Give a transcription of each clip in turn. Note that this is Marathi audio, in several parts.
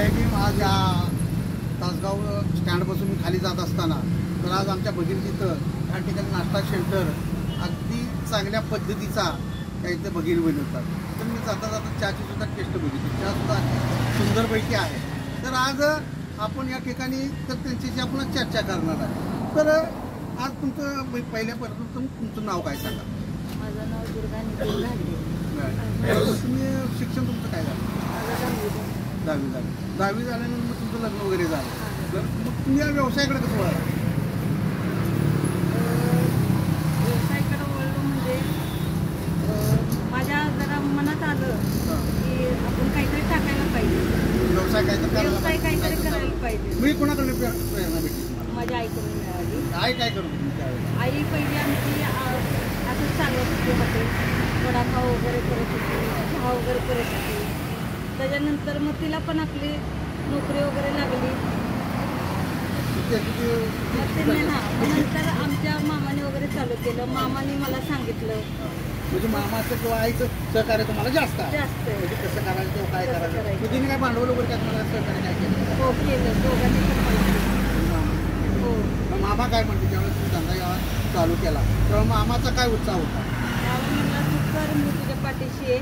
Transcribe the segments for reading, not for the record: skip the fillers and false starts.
जय भीम. आज या तासगाव स्टँडपासून मी खाली जात असताना तर आज आमच्या भगिनीचं या ठिकाणी नाश्ता सेंटर अगदी चांगल्या पद्धतीचा त्या इथे भगिनी बनवतात. तर मी जाता जाता चहाची सुद्धा टेस्ट बघितली. चहा सुद्धा सुंदरपैकी आहे. तर आज आपण या ठिकाणी तर त्यांच्याशी आपण चर्चा करणार आहे. तर आज तुमचं पहिल्यापासून तुमचं नाव काय सांगा? माझं नाव दुर्गा नितीन घागरे. तुम्ही शिक्षण तुमचं काय झालं? 10वी झालं. 10वी झाल्यानंतर तुमचं लग्न वगैरे झालं. तर मग तुम्ही या व्यवसायाकडे कसं वळला? व्यवसायाकडे वळलो म्हणजे माझ्या जरा मनात आलं की आपण काहीतरी टाकायला पाहिजे, व्यवसाय काहीतरी करायला पाहिजे. मी कोणाकडे प्रेरणा भेटली? माझ्या आईकडून मिळाली. आई काय करत होती त्यावेळेस? आई पहिली आमची असंच चालवत होते, वडापाव वगैरे करत होती, चहा वगैरे करत होती. त्याच्यानंतर मग तिला पण आपली नोकरी वगैरे लागली. मग नंतर आमच्या मामाने वगैरे चालू केलं. मामाने मला सांगितलं. म्हणजे मामाचं किंवा आईचं सहकार्य तुम्हाला जास्त आहे? जास्त आहे. म्हणजे कसं करायचं किंवा काय करायचं? तिने काय भांडवल वगैरे काय तुम्हाला सहकार्य काय केलं? हो केलं. दोघांनी पण मला केलं. हो. मामा काय म्हणते ज्यावेळेस तुम्ही धंदा चालू केला तेव्हा मामाचा काय उत्साह होता? त्यावेळी म्हणला तू कर, मी तुझ्या पाठीशी आहे,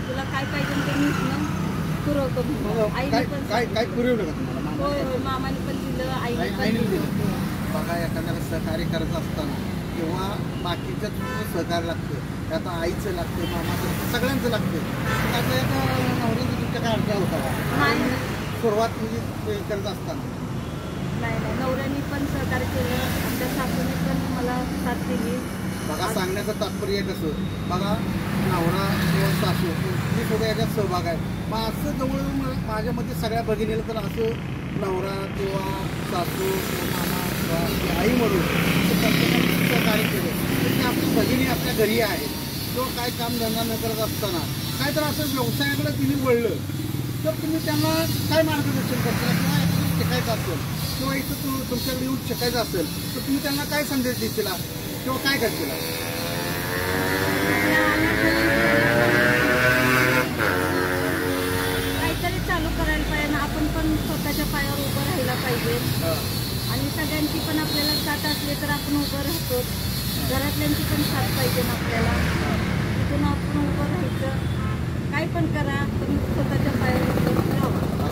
तुला काय पाहिजे ते मी पुरवतो. आईने पण काय पुरवलं का तुम्हाला? होय होय, मामाने पण दिलं, आईने पण दिलं. बघा, एखाद्याला सहकार्य करत असताना किंवा बाकीच्या तुमचं सहकार्य लागतं, आता आईचं लागतं, मामाचं, सगळ्यांचं लागतं. आता एका नवऱ्याचं तुमच्या काय अडथळा होता का? नाही, सुरुवात म्हणजे करत असताना नाही नाही, नवऱ्याने पण सहकार्य केलं. आमच्या सासूने पण मला साथ दिली. बघा, सांगण्याचं तात्पर्य कसं, बघा, नवरा किंवा सासू ही सुद्धा याच्यात सहभाग आहे. मग असं जवळ माझ्या मते सगळ्या भगिनीला तर असं नवरा किंवा सासू किंवा मामा किंवा आई म्हणून प्रत्येकाने सहकार्य केलं तर ते आपली भगिनी आपल्या घरी आहे किंवा काय कामधंदा न करत असताना काय तर असं व्यवसायाकडे तिने वळलं तर तुम्ही त्यांना काय मार्गदर्शन करता? किंवा एखादं शिकायचं असेल किंवा इथं तुमच्याकडे येऊन शिकायचं असेल तर तुम्ही त्यांना काय संदेश देतील किंवा काय करतील? काहीतरी चालू करायला पाहिजे. आपण पण स्वतःच्या पायावर उभं राहायला पाहिजे. आणि सगळ्यांची पण आपल्याला साथ असली तर आपण उभं राहतो. घरातल्यांची पण साथ पाहिजे ना आपल्याला. तिथून आपण उभं राहायचं. काय पण करा, पण स्वतःच्या पायावर उभं राहा.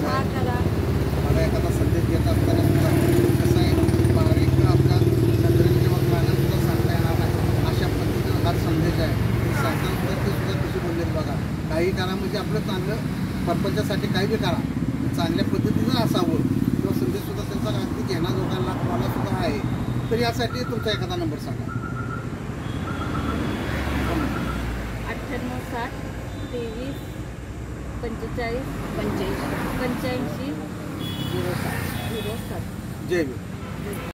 हा करा. मला एखादा संदेश देत असताना सुद्धा कसं आहे, बारीक आपल्या नजरेने किंवा कानात सुद्धा सांगता येणार नाही अशा पद्धतीनं हा संदेश आहे. सांगताना सुद्धा ते सुद्धा कशी बोललेत बघा. काही करा म्हणजे आपलं चांगलं परपंचासाठी काही बी करा, चांगल्या पद्धतीनं असावं किंवा संदेश सुद्धा त्यांचा अगदी घेण्याजोगा मला सुद्धा आहे. तर यासाठी तुमचा एखादा नंबर सांगा. 98 60 23 45 85 07. जय भीम.